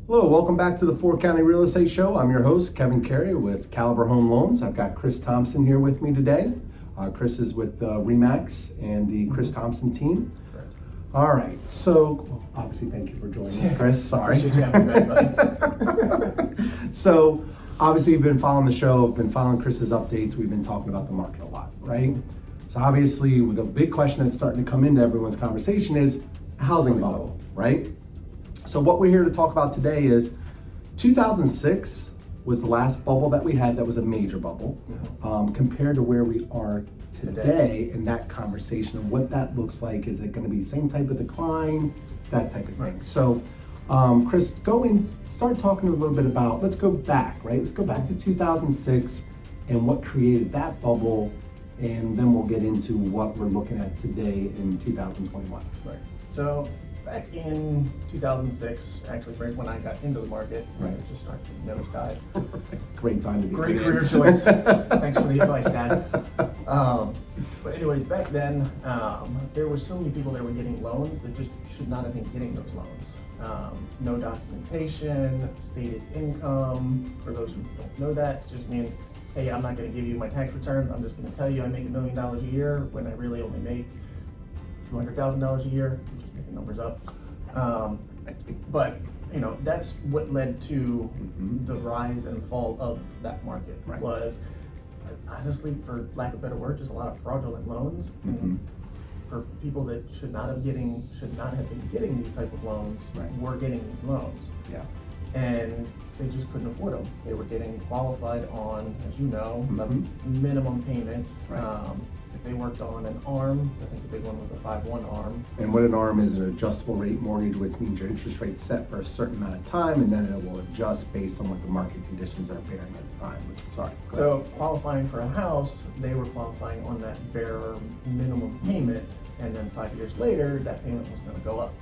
Hello, welcome back to the Four County Real Estate Show. I'm your host, Kevin Carey with Caliber Home Loans. I've got Chris Thompson here with me today. Chris is with Remax and the Chris Thompson team. Correct. All right, so obviously thank you for joining us, Chris. Sorry. Appreciate you having me back, buddy. So obviously you've been following the show, been following Chris's updates. We've been talking about the market a lot, right? So obviously the big question that's starting to come into everyone's conversation is housing bubble, right? So what we're here to talk about today is 2006 was the last bubble that we had that was a major bubble, compared to where we are today in that conversation and what that looks like. Is it going to be same type of decline, that type of thing? So Chris, go and start talking a little bit about, let's go back, right? Let's go back to 2006 and what created that bubble, and then we'll get into what we're looking at today in 2021. Right. So back in 2006, actually right when I got into the market, Right. it just started to nosedive. Great time to be Great in. career choice. Thanks for the advice, Dad. But anyways, back then, there were so many people that were getting loans that just should not have been getting those loans. No documentation, stated income. For those who don't know that, just means, hey, I'm not going to give you my tax returns. I'm just going to tell you I make $1 million a year when I really only make $200,000 a year. I'm just making numbers up. But that's what led to the rise and fall of that market. Right. Was honestly, for lack of better word, just a lot of fraudulent loans. And for people that should not have been getting these type of loans, Right. were getting these loans. Yeah. And they just couldn't afford them. They were getting qualified on, as you know, a minimum payment. Right. If they worked on an ARM, I think the big one was the 5-1 ARM. And what an ARM is, an adjustable rate mortgage, which means your interest rate's set for a certain amount of time, and then it will adjust based on what the market conditions are bearing at the time. Sorry. Go ahead. So qualifying for a house, they were qualifying on that bare minimum payment, and then 5 years later, that payment was going to go up.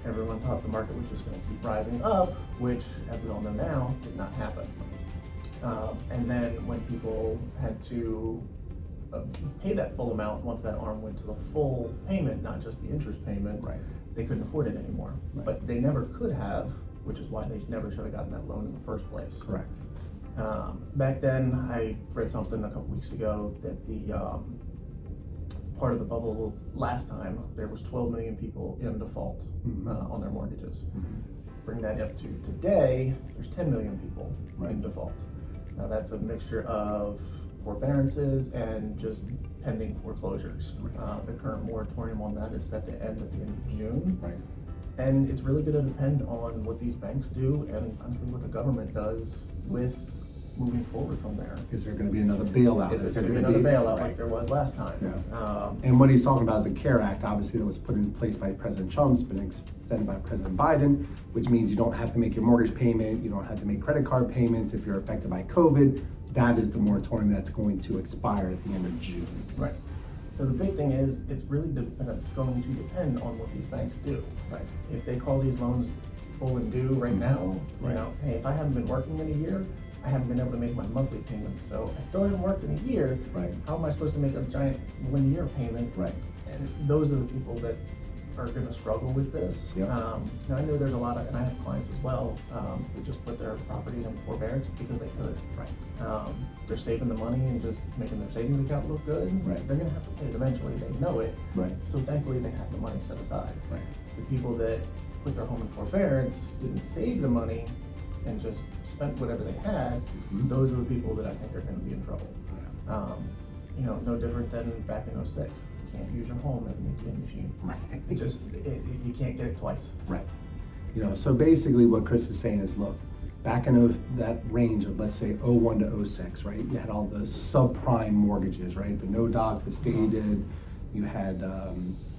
Everyone thought the market was just going to keep rising up, which, as we all know now, did not happen. And then when people had to pay that full amount, once that ARM went to the full payment, not just the interest payment, Right. they couldn't afford it anymore. Right. But they never could have, which is why they never should have gotten that loan in the first place. Correct. Back then, I read something a couple weeks ago that the part of the bubble last time, there was 12 million people in default on their mortgages. Bring that up to today, there's 10 million people in default. Now that's a mixture of forbearances and just pending foreclosures. The current moratorium on that is set to end at the end of June. Right. And it's really going to depend on what these banks do and honestly what the government does with moving forward from there. Is there going to be another bailout? Is there going to be another bailout Right. like there was last time? Yeah. And what he's talking about is the CARE Act, obviously, that was put in place by President Trump, it's been extended by President Biden, which means you don't have to make your mortgage payment, you don't have to make credit card payments if you're affected by COVID. That is the moratorium that's going to expire at the end of June. Right. So the big thing is, it's really going to depend on what these banks do. Right. If they call these loans full and due right now, hey, if I haven't been working in a year, I haven't been able to make my monthly payments, so I still haven't worked in a year. Right. How am I supposed to make a giant 1 year payment? Right. And those are the people that are going to struggle with this. Yep. Now I know there's a lot of, and I have clients as well, that just put their properties on forbearance because they could. Right. They're saving the money and just making their savings account look good. Right. They're going to have to pay it eventually. They know it. Right. So thankfully they have the money set aside. Right. The people that put their home in forbearance didn't save the money and just spent whatever they had. Those are the people that I think are going to be in trouble. Yeah. No different than back in '06. You can't use your home as an ATM machine. Right. You can't get it twice. Right. So basically what Chris is saying is, look, back in that range of, let's say, 01 to 06, right? You had all the subprime mortgages, right? The no doc, the stated, you had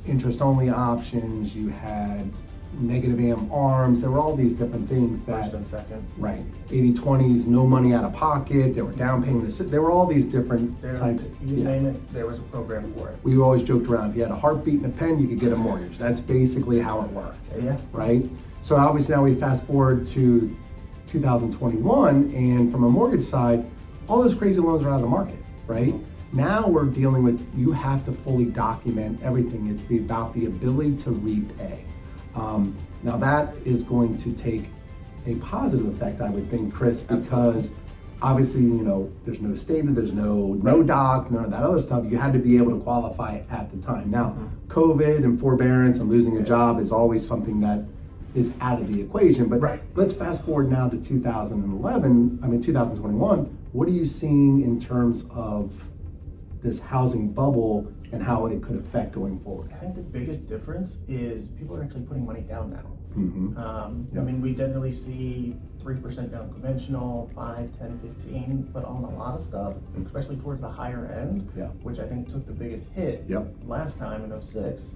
interest-only options, you had negative AM arms, there were all these different things that, First and second. right, 80/20s, no money out of pocket, there were down payments, there were all these different types. You name it, there was a program for it. We always joked around, if you had a heartbeat and a pen, you could get a mortgage. That's basically how it worked. Yeah. Right? So obviously now we fast forward to 2021, and from a mortgage side, all those crazy loans are out of the market, right? Now we're dealing with, you have to fully document everything. It's about the ability to repay. Now that is going to take a positive effect, I would think, Chris, because obviously, there's no statement, there's no doc, none of that other stuff. You had to be able to qualify at the time. Now, COVID and forbearance and losing a job is always something that is out of the equation. But let's fast forward now to 2021. What are you seeing in terms of this housing bubble and how it could affect going forward? I think the biggest difference is people are actually putting money down now. Mm-hmm. I mean, we generally see 3% down conventional, 5, 10, 15, but on a lot of stuff, especially towards the higher end, which I think took the biggest hit last time in 06,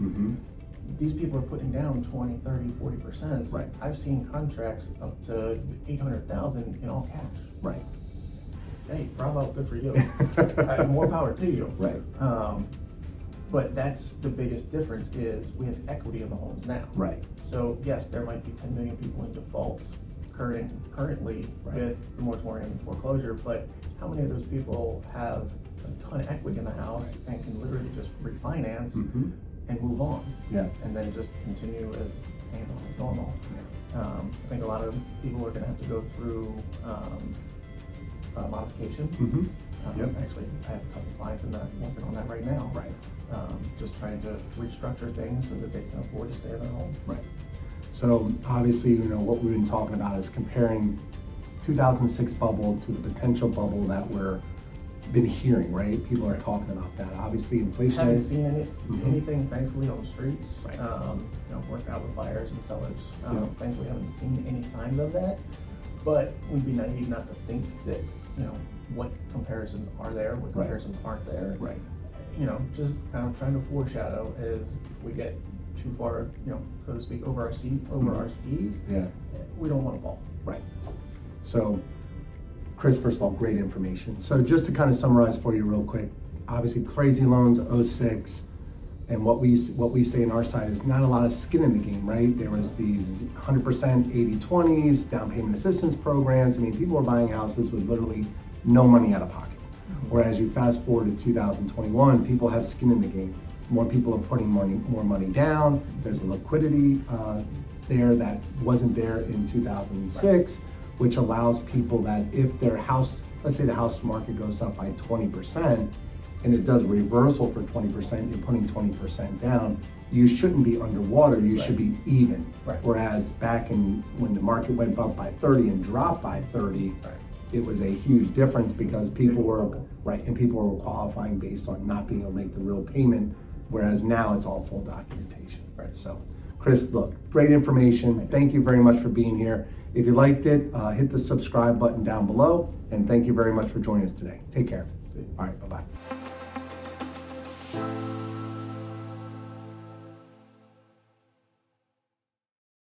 these people are putting down 20, 30, 40%. Right. I've seen contracts up to 800,000 in all cash. Right. Hey, bravo, good for you. More power to you. Right. But that's the biggest difference is we have equity in the homes now. Right. So yes, there might be 10 million people in default currently with the moratorium and foreclosure, but how many of those people have a ton of equity in the house and can literally just refinance and move on? Yeah. And then just continue as normal. I think a lot of people are going to have to go through modification. Actually, I have a couple clients in that working on that right now. Right. Just trying to restructure things so that they can afford to stay in their home. Right. So obviously, what we've been talking about is comparing 2006 bubble to the potential bubble that we're been hearing, right? People are talking about that. Obviously, inflation. I haven't seen anything, thankfully, on the streets. Right. Working out with buyers and sellers. Thankfully, haven't seen any signs of that. But we'd be naive not to think that, what comparisons are there, what comparisons aren't there. Right. Just kind of trying to foreshadow as if we get too far, so to speak, over our skis. Yeah. We don't want to fall. Right. So, Chris, first of all, great information. So just to kind of summarize for you real quick, obviously crazy loans, 06, and what we say in our side is not a lot of skin in the game, right? There was these 100% 80/20s, down payment assistance programs. I mean, people were buying houses with literally no money out of pocket. Whereas you fast forward to 2021, people have skin in the game. More people are putting more money down. There's a liquidity there that wasn't there in 2006, which allows people that if their house, let's say the house market goes up by 20%, and it does reversal for 20%, you're putting 20% down, you shouldn't be underwater, you should be even. Whereas back when the market went up by 30 and dropped by 30, it was a huge difference because people were, and people were qualifying based on not being able to make the real payment, whereas now it's all full documentation. So, Chris, look, great information. Thank you very much for being here. If you liked it, hit the subscribe button down below, and thank you very much for joining us today. Take care. All right, bye-bye.